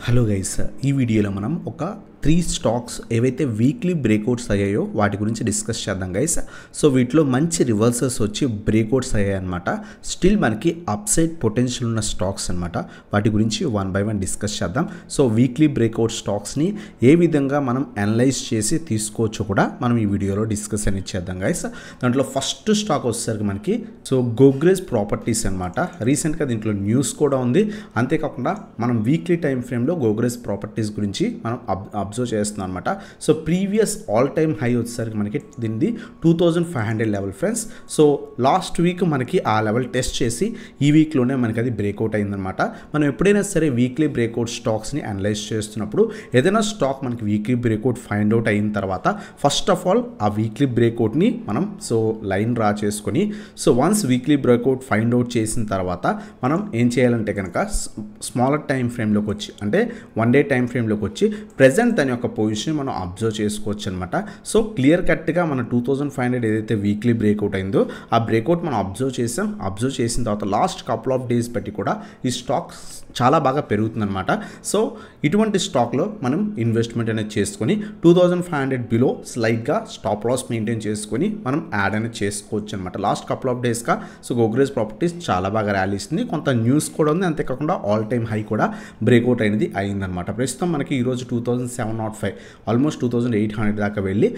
Hello guys, ఈ వీడియోలో మనం ఒక 3 స్టాక్స్ ఏవైతే వీక్లీ బ్రేక్అవుట్స్ అయ్యాయో వాటి గురించి డిస్కస్ చేద్దాం గైస్. సో వీటిలో మంచి రివర్సల్స్ వచ్చి బ్రేక్అవుట్స్ అయ్యాయి అనమాట. స్టిల్ మనకి అప్సైడ్ పొటెన్షియల్ ఉన్న స్టాక్స్ అనమాట. వాటి గురించి వన్ బై వన్ డిస్కస్ చేద్దాం. సో వీక్లీ బ్రేక్అవుట్ స్టాక్స్ని ఏ విధంగా మనం అనలైజ్ చేసి తీసుకోవచ్చో కూడా మనం ఈ వీడియోలో డిస్కస్ అనేది చేద్దాం గైస్. దాంట్లో ఫస్ట్ స్టాక్ వచ్చేసరికి మనకి గోగ్రేజ్ ప్రాపర్టీస్ అనమాట. రీసెంట్గా దీంట్లో న్యూస్ కూడా ఉంది. అంతేకాకుండా మనం వీక్లీ టైం ఫ్రేమ్లో గోగ్రేజ్ ప్రాపర్టీస్ గురించి మనం అబ్జర్వ్ చేస్తున్నాం అనమాట. So previous all time high వచ్చేసరికి మనకి దీనిది 2500 level friends. So last week మనకి ఆ లెవెల్ టెస్ట్ చేసి ఈ వీక్లోనే మనకి అది బ్రేక్అవుట్ అయిందనమాట. మనం ఎప్పుడైనా సరే వీక్లీ బ్రేక్అవుట్ స్టాక్స్ని అనలైజ్ చేస్తున్నప్పుడు ఏదైనా స్టాక్ మనకి వీక్లీ బ్రేక్అవుట్ ఫైండ్ అవుట్ అయిన తర్వాత ఫస్ట్ ఆఫ్ ఆల్ ఆ వీక్లీ బ్రేక్అవుట్ని మనం లైన్ డ్రా చేసుకొని once weekly breakout find out చేసిన తర్వాత మనం ఏం చేయాలంటే కనుక స్మాలర్ టైం ఫ్రేమ్లోకి వచ్చి అంటే 1 డే టైం ఫ్రేమ్లోకి వచ్చి ప్రెజెంట్ దాని యొక్క పొజిషన్ మనం అబ్జర్వ్ చేసుకోవచ్చు అనమాట. సో క్లియర్ కట్గా మన 2500 ఏదైతే వీక్లీ బ్రేక్అవుట్ అయిందో ఆ బ్రేక్అవుట్ మనం అబ్జర్వ్ చేసిన తర్వాత లాస్ట్ కపుల్ ఆఫ్ డేస్ బట్టి కూడా ఈ స్టాక్ చాలా బాగా పెరుగుతుందన్నమాట. సో ఇటువంటి స్టాక్లో మనం ఇన్వెస్ట్మెంట్ అనేది చేసుకొని 2500 బిలో స్లైట్గా స్టాప్ లాస్ మెయింటైన్ చేసుకొని మనం యాడ్ అనేది చేసుకోవచ్చు అనమాట. లాస్ట్ కపుల్ ఆఫ్ డేస్గా గోగ్రేజ్ ప్రాపర్టీస్ చాలా బాగా ర్యాలీ ఇస్తుంది. కొంత న్యూస్ కూడా ఉంది. అంతేకాకుండా ఆల్ టైమ్ హై కూడా బ్రేక్అవుట్ అనేది అయిందనమాట. ప్రస్తుతం మనకి ఈరోజు 2705 ఆల్మోస్ట్ 2800 దాకా వెళ్ళి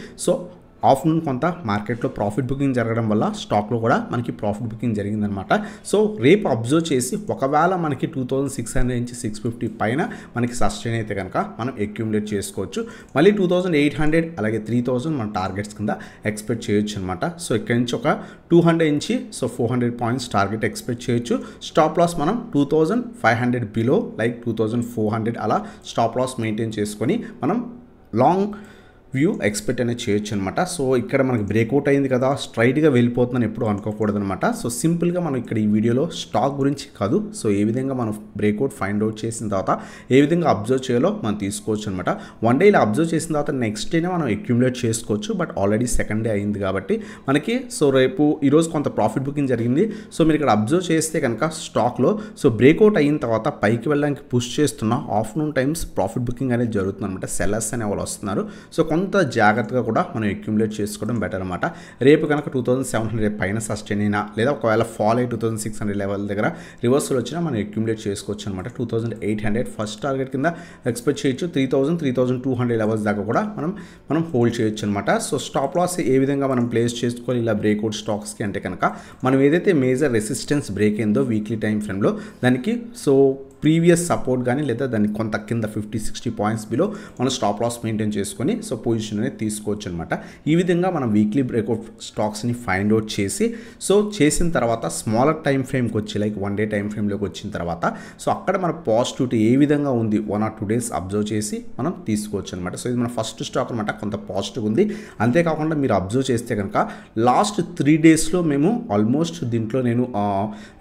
ఆఫ్టర్నూన్ కొంత మార్కెట్లో ప్రాఫిట్ బుకింగ్ జరగడం వల్ల స్టాక్లో కూడా మనకి ప్రాఫిట్ బుకింగ్ జరిగిందనమాట. సో రేపు అబ్జర్వ్ చేసి ఒకవేళ మనకి 2600 నుంచి 650 పైన మనకి సస్టైన్ అయితే కనుక మనం అక్యూములేట్ చేసుకోవచ్చు. మళ్ళీ 2800 అలాగే 3000 మన టార్గెట్స్ కింద ఎక్స్పెక్ట్ చేయొచ్చు అనమాట. సో ఇక్కడి నుంచి ఒక 200 నుంచి 400 పాయింట్స్ టార్గెట్ ఎక్స్పెక్ట్ చేయొచ్చు. స్టాప్ లాస్ మనం 2500 బిలో లైక్ 2400 అలా స్టాప్ లాస్ మెయింటైన్ చేసుకొని మనం లాంగ్ వ్యూ ఎక్స్పెక్ట్ అనేది చేయొచ్చు అనమాట. సో ఇక్కడ మనకి బ్రేక్అవుట్ అయింది కదా స్ట్రైట్గా వెళ్ళిపోతుందని ఎప్పుడు అనుకోకూడదు అనమాట. సో సింపుల్గా మనం ఇక్కడ ఈ వీడియోలో స్టాక్ గురించి కాదు, ఏ విధంగా మనం బ్రేక్అవుట్ ఫైండ్ అవుట్ చేసిన తర్వాత ఏ విధంగా అబ్జర్వ్ చేయాలో మనం తీసుకోవచ్చు అనమాట. 1 డే ఇలా అబ్జర్వ్ చేసిన తర్వాత నెక్స్ట్ డేనే మనం అక్యూములేట్ చేసుకోవచ్చు. బట్ ఆల్రెడీ సెకండ్ డే అయింది కాబట్టి మనకి రేపు ఈరోజు కొంత ప్రాఫిట్ బుకింగ్ జరిగింది. మీరు ఇక్కడ అబ్జర్వ్ చేస్తే కనుక స్టాక్లో బ్రేక్అవుట్ అయిన తర్వాత పైకి వెళ్ళడానికి పుష్ చేస్తున్న ఆఫ్టర్నూన్ టైమ్స్ ప్రాఫిట్ బుకింగ్ అనేది జరుగుతుంది అనమాట. సెల్లర్స్ అనే వాళ్ళు వస్తున్నారు. కొంత జాగ్రత్తగా కూడా మనం అక్యూములేట్ చేసుకోవడం బెటర్ అనమాట. రేపు కనుక 2700 పైన సస్టైన్ అయినా లేదా ఒకవేళ ఫాల్ అయ్యి 2600 లెవెల్ దగ్గర రివర్సల్ వచ్చినా మనం అక్యూములేట్ చేసుకోవచ్చు అనమాట. 2800 ఫస్ట్ టార్గెట్ కింద ఎక్స్పెక్ట్ చేయొచ్చు. 3200 లెవెల్స్ దాకా కూడా మనం హోల్డ్ చేయొచ్చు అనమాట. స్టాప్ లాస్ ఏ విధంగా మనం ప్లేస్ చేసుకోవాలి ఇలా బ్రేక్అవుట్ స్టాక్స్కి అంటే కనుక మనం ఏదైతే మేజర్ రెసిస్టెన్స్ బ్రేక్ అయిందో వీక్లీ టైం ఫ్రేమ్లో దానికి ప్రీవియస్ సపోర్ట్ కానీ లేదా దానికి కొంత కింద 50-60 పాయింట్స్ బిలో మనం స్టాప్ లాస్ మెయింటైన్ చేసుకొని పొజిషన్ అనేది తీసుకోవచ్చు అనమాట. ఈ విధంగా మనం వీక్లీ బ్రేక్అవుట్ స్టాక్స్ని ఫైండ్ అవుట్ చేసి చేసిన తర్వాత స్మాలర్ టైం ఫ్రేమ్కి వచ్చి లైక్ 1 డే టైం ఫ్రేమ్లోకి వచ్చిన తర్వాత అక్కడ మన పాజిటివిటీ ఏ విధంగా ఉంది 1 or 2 డేస్ అబ్జర్వ్ చేసి మనం తీసుకోవచ్చు అనమాట. ఇది మన ఫస్ట్ స్టాక్ అనమాట. కొంత పాజిటివ్ ఉంది. అంతేకాకుండా మీరు అబ్జర్వ్ చేస్తే కనుక లాస్ట్ 3 డేస్లో మేము ఆల్మోస్ట్ దీంట్లో నేను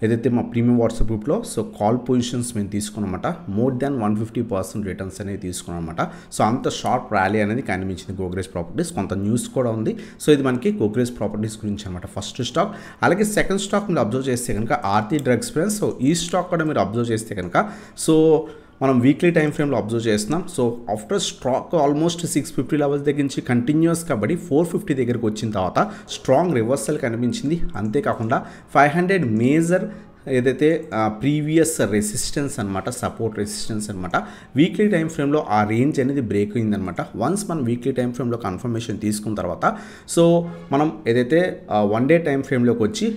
ఏదైతే మా ప్రీమియం వాట్సాప్ గ్రూప్లో కాల్ పొజిషన్స్ మేము తీసుకున్నమాట మోర్ దాన్ 150% రిటర్న్స్ అనేది తీసుకున్నాం అనమాట. అంత షార్ప్ ర్యాలీ అనేది కనిపించింది గోగ్రేజ్ ప్రాపర్టీస్. కొంత న్యూస్ కూడా ఉంది. ఇది మనకి గోగ్రేజ్ ప్రాపర్టీస్ గురించి అనమాట ఫస్ట్ స్టాక్. అలాగే సెకండ్ స్టాక్ మీరు అబ్జర్వ్ చేస్తే కనుక ఆర్తి డ్రగ్స్ ఫ్రెండ్స్. ఈ స్టాక్ కూడా మీరు అబ్జర్వ్ చేస్తే కనుక మనం వీక్లీ టైం ఫ్రేమ్లో అబ్జర్వ్ చేస్తున్నాం. ఆఫ్టర్ స్టాక్ ఆల్మోస్ట్ 650 లెవెల్స్ దగ్గర నుంచి కంటిన్యూస్గా పడి 450 దగ్గరికి వచ్చిన తర్వాత స్ట్రాంగ్ రివర్సల్ కనిపించింది. అంతేకాకుండా 500 మేజర్ ఏదైతే ప్రీవియస్ రెసిస్టెన్స్ అనమాట, సపోర్ట్ రెసిస్టెన్స్ అనమాట, వీక్లీ టైం ఫ్రేమ్లో ఆ రేంజ్ అనేది బ్రేక్ అయిందనమాట. వన్స్ మనం వీక్లీ టైం ఫ్రేమ్లో కన్ఫర్మేషన్ తీసుకున్న తర్వాత మనం ఏదైతే 1 డే టైం ఫ్రేమ్లోకి వచ్చి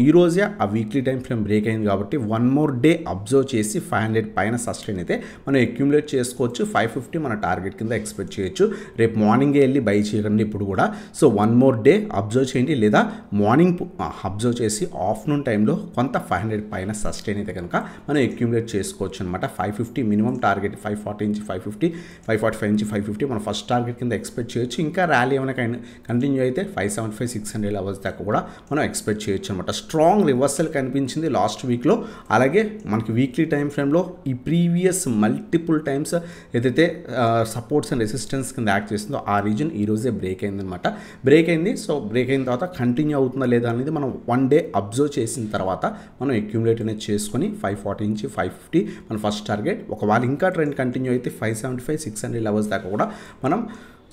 ఈ రోజే ఆ వీక్లీ టైం ఫ్రేమ్ బ్రేక్ అయింది కాబట్టి 1 more డే అబ్జర్వ్ చేసి 500 పైన సస్టైన్ అయితే మనం అక్యూములేట్ చేసుకోవచ్చు. 550 మన టార్గెట్ కింద ఎక్స్పెక్ట్ చేయొచ్చు. రేపు మార్నింగే వెళ్ళి బై చేయకండి ఇప్పుడు కూడా. 1 more డే అబ్జర్వ్ చేయండి లేదా మార్నింగ్ అబ్జర్వ్ చేసి ఆఫ్టర్నూన్ టైంలో కొంత 500 పైన సస్టైన్ అయితే కనుక మనం అక్యూములేట్ చేసుకోవచ్చు అనమాట. 550 మినిమం టార్గెట్, 540 నుంచి 550, 545 నుంచి 550 మనం ఫస్ట్ టార్గెట్ కింద ఎక్స్పెక్ట్ చేయొచ్చు. ఇంకా ర్యాలీ ఏమైనా కంటిన్యూ అయితే 575, 600 లెవెల్స్ దాకా కూడా మనం ఎక్స్పెక్ట్ చేయొచ్చు అనమాట. స్ట్రాంగ్ రివర్సల్ కనిపించింది లాస్ట్ వీక్లో. అలాగే మనకి వీక్లీ టైం ఫ్రేమ్లో ఈ ప్రీవియస్ మల్టిపుల్ టైమ్స్ ఏదైతే సపోర్ట్స్ అండ్ రెసిస్టెన్స్ కింద యాక్ట్ చేస్తుందో ఆ రీజన్ ఈరోజే బ్రేక్ అయిందనమాట. బ్రేక్ అయింది. బ్రేక్ అయిన తర్వాత కంటిన్యూ అవుతుందా లేదా అనేది మనం 1 డే అబ్జర్వ్ చేసిన తర్వాత మనం అక్యూములేట్ అనేది చేసుకొని 540 నుంచి 550 మన ఫస్ట్ టార్గెట్. ఒకవేళ ఇంకా ట్రెండ్ కంటిన్యూ అయితే 575 600 లెవెల్స్ దాకా కూడా మనం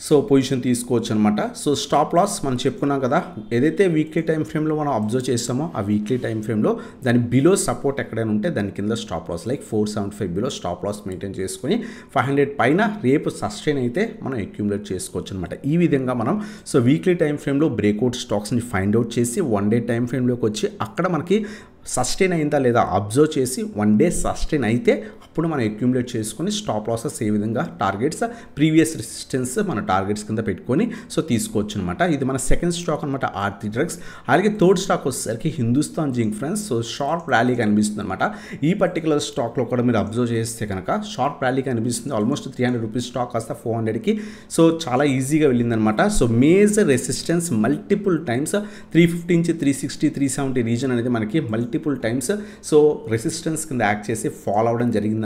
సో పొజిషన్ తీసుకోవచ్చు అనమాట. సో స్టాప్ లాస్ మనం చెప్పుకున్నాం కదా, ఏదైతే వీక్లీ టైం ఫ్రేమ్లో మనం అబ్జర్వ్ చేస్తామో ఆ వీక్లీ టైం ఫ్రేమ్లో దాని బిలో సపోర్ట్ ఎక్కడైనా ఉంటే దాని కింద stop loss like 475 below stop loss maintain చేసుకొని 500 పైన రేపు సస్టైన్ అయితే మనం అక్యూములేట్ చేసుకోవచ్చు అనమాట. ఈ విధంగా మనం సో వీక్లీ టైం ఫ్రేమ్లో బ్రేక్అవుట్ స్టాక్స్ని ఫైండ్ అవుట్ చేసి 1 డే టైం ఫ్రేమ్లోకి వచ్చి అక్కడ మనకి సస్టైన్ అయిందా లేదా అబ్జర్వ్ చేసి 1 డే సస్టైన్ అయితే అప్పుడు మనం అక్యూములేట్ చేసుకొని స్టాప్ లాసెస్ ఏ విధంగా టార్గెట్స్ ప్రీవియస్ రెసిస్టెన్స్ మన టార్గెట్స్ కింద పెట్టుకొని సో తీసుకోవచ్చు అనమాట. ఇది మన సెకండ్ స్టాక్ అనమాట ఆర్తి డ్రగ్స్. అలాగే థర్డ్ స్టాక్ వచ్చేసరికి Hindustan zinc friends. So sharp rally కనిపిస్తుంది అనమాట. ఈ పర్టికులర్ స్టాక్లో కూడా మీరు అబ్జర్వ్ చేస్తే కనుక షార్ప్ ర్యాలీ కనిపిస్తుంది. ఆల్మోస్ట్ 300 రూపీస్ స్టాక్ కాస్త 400కి సో చాలా ఈజీగా వెళ్ళిందనమాట. So major resistance multiple times 350 నుంచి 360 370 రీజన్ అనేది మనకి మల్టిపుల్ టైమ్స్ సో రెసిస్టెన్స్ కింద యాక్ట్ చేసి ఫాల్ అవ్వడం జరిగిందనమాట.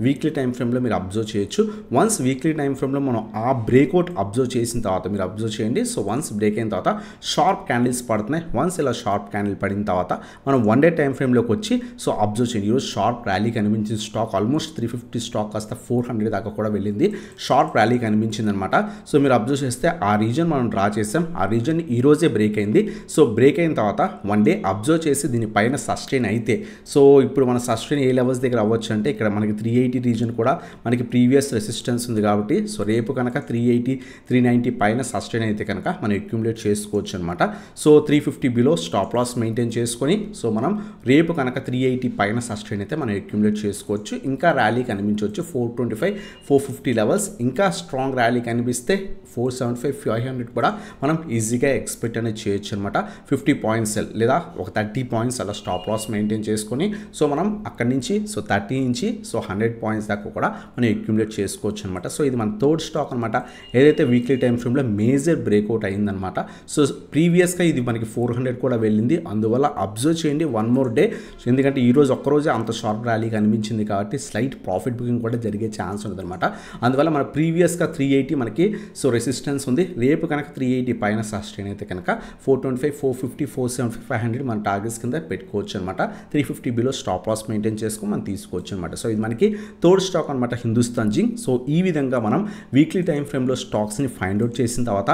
వీక్లీ టైం ఫ్రేమ్లో మీరు అబ్జర్వ్ చేయొచ్చు. వన్స్ వీక్లీ టైం ఫ్రేమ్లో మనం ఆ బ్రేక్అవుట్ అబ్జర్వ్ చేసిన తర్వాత మీరు అబ్జర్వ్ చేయండి. సో వన్స్ బ్రేక్ అయిన తర్వాత షార్ప్ క్యాండిల్స్ పడుతున్నాయి. వన్స్ ఇలా షార్ప్ క్యాండిల్ పడిన తర్వాత మనం 1 డే టైం ఫ్రేమ్లోకి వచ్చి సో అబ్జర్వ్ చేయండి. ఈరోజు షార్ప్ ర్యాలీ కనిపించిన స్టాక్ ఆల్మోస్ట్ 350 స్టాక్ కాస్త 400 దాకా కూడా వెళ్ళింది. షార్ప్ ర్యాలీ కనిపించింది అనమాట. సో మీరు అబ్జర్వ్ చేస్తే ఆ రీజన్ మనం డ్రా చేసాం. ఆ రీజన్ ఈ రోజే బ్రేక్ అయింది. సో బ్రేక్ అయిన తర్వాత 1 డే అబ్జర్వ్ చేసి దీనిపైన సస్టైన్ అయితే సో ఇప్పుడు మన సస్టైన్ ఏ లెవెల్స్ దగ్గర అవ్వచ్చు అంటే ఇక్కడ మనకి 380 రీజన్ కూడా మనకి ప్రీవియస్ రెసిస్టెన్స్ ఉంది కాబట్టి సో రేపు కనుక 380 390 పైన సస్టైన్ అయితే కనుక మనం అక్యూములేట్ చేసుకోవచ్చు అనమాట. So 350 below stop loss maintain చేసుకొని సో మనం రేపు కనుక 380 పైన సస్టైన్ అయితే మనం అక్యూములేట్ చేసుకోవచ్చు. ఇంకా ర్యాలీ కనిపించవచ్చు 425 450 లెవెల్స్. ఇంకా స్ట్రాంగ్ ర్యాలీ కనిపిస్తే 475 500 కూడా మనం ఈజీగా ఎక్స్పెక్ట్ అనేది చేయొచ్చు అనమాట. 50 పాయింట్స్ లేదా ఒక 30 పాయింట్స్ అలా స్టాప్ లాస్ మెయింటైన్ చేసుకొని సో మనం అక్కడి నుంచి సో 30 నుంచి సో 100 పాయింట్స్ దాకా కూడా మనం అక్యూములేట్ చేసుకోవచ్చు అనమాట. సో ఇది మన థర్డ్ స్టాక్ అనమాట. ఏదైతే వీక్లీ టైం ఫ్రేమ్లో మేజర్ బ్రేక్అవుట్ అయిందనమాట. సో ప్రీవియస్గా ఇది మనకి 400 కూడా వెళ్ళింది. అందువల్ల అబ్జర్వ్ చేయండి 1 మోర్ డే. ఎందుకంటే ఈరోజు ఒక్కరోజే అంత షార్ప్ ర్యాలీ కనిపించింది కాబట్టి స్లైట్ ప్రాఫిట్ బుకింగ్ కూడా జరిగే ఛాన్స్ ఉంటుంది అనమాట. అందువల్ల మన ప్రీవియస్గా 380 మనకి సో రెసిస్టెన్స్ ఉంది. రేపు కనుక 380 పైన సస్టైన్ అయితే కనుక 425 450 475 500 మన టార్గెట్స్ కింద పెట్టుకోవచ్చు అనమాట. 350 బిలో స్టాప్ లాస్ మెయింటైన్ చేసుకొని మనం తీసుకోవచ్చు అనమాట. సో ఇది మనకి థర్డ్ స్టాక్ అనమాట హిందుస్థాన్ జింక్. సో ఈ విధంగా మనం వీక్లీ టైం ఫ్రేమ్లో స్టాక్స్ని ఫైండ్ అవుట్ చేసిన తర్వాత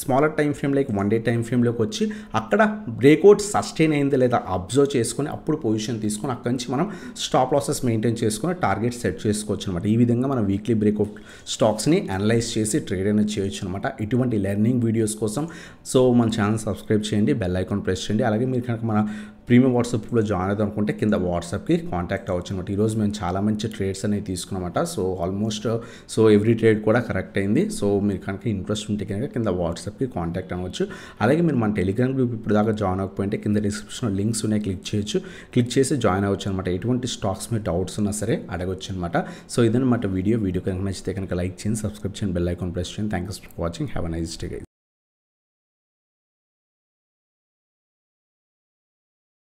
smaller time frame like 1 day time ఫ్రేమ్లోకి వచ్చి అక్కడ బ్రేక్అవుట్ సస్టైన్ అయింది లేదా అబ్జర్వ్ చేసుకొని అప్పుడు పొజిషన్ తీసుకొని అక్కడి నుంచి మనం స్టాప్ లాసెస్ మెయింటైన్ చేసుకొని టార్గెట్ సెట్ చేసుకోవచ్చు అనమాట. ఈ విధంగా మనం వీక్లీ బ్రేక్అవుట్ స్టాక్స్ని అనలైజ్ చేసి ట్రేడ్ అనేది చేయొచ్చు అనమాట. ఇటువంటి లెర్నింగ్ వీడియోస్ కోసం సో మన ఛానల్ సబ్స్క్రైబ్ చేయండి, బెల్ ఐకాన్ ప్రెస్ చేయండి. అలాగే మీరు కనుక మన ప్రీమియం వాట్సాప్లో జాయిన్ అవుదాం అనుకుంటే కింద వాట్సాప్కి కాంటాక్ట్ అవ్వచ్చు అనమాట. ఈరోజు మేము చాలా మంచి ట్రేడ్స్ అనేవి తీసుకున్నామట. So almost so every trade కూడా కరెక్ట్ అయింది. సో మీరు కనుక ఇంట్రెస్ట్ ఉంటే కనుక కింద వాట్సాప్కి కాంటాక్ట్ అవ్వచ్చు. అలాగే మీరు మన టెలిగ్రామ్ గ్రూప్ ఇప్పుడు దాకా జాయిన్ అవ్వకపోతే కింద డిస్క్రిప్షన్లో లింక్స్ ఉన్నాయి, క్లిక్ చేయొచ్చు. క్లిక్ చేసి జాయిన్ అవ్వచ్చు అనమాట. ఎటువంటి స్టాక్స్ మీద డౌట్స్ ఉన్నా సరే అడగొచ్చు అనమాట. సో ఇదన్నమాట వీడియో కనుక నచ్చితే కనుక లైక్ చేయండి, సబ్స్క్రైబ్ చేయండి, బెల్ ఐకాన్ ప్రెస్ చేయండి. Thank you for watching. Have a nice day.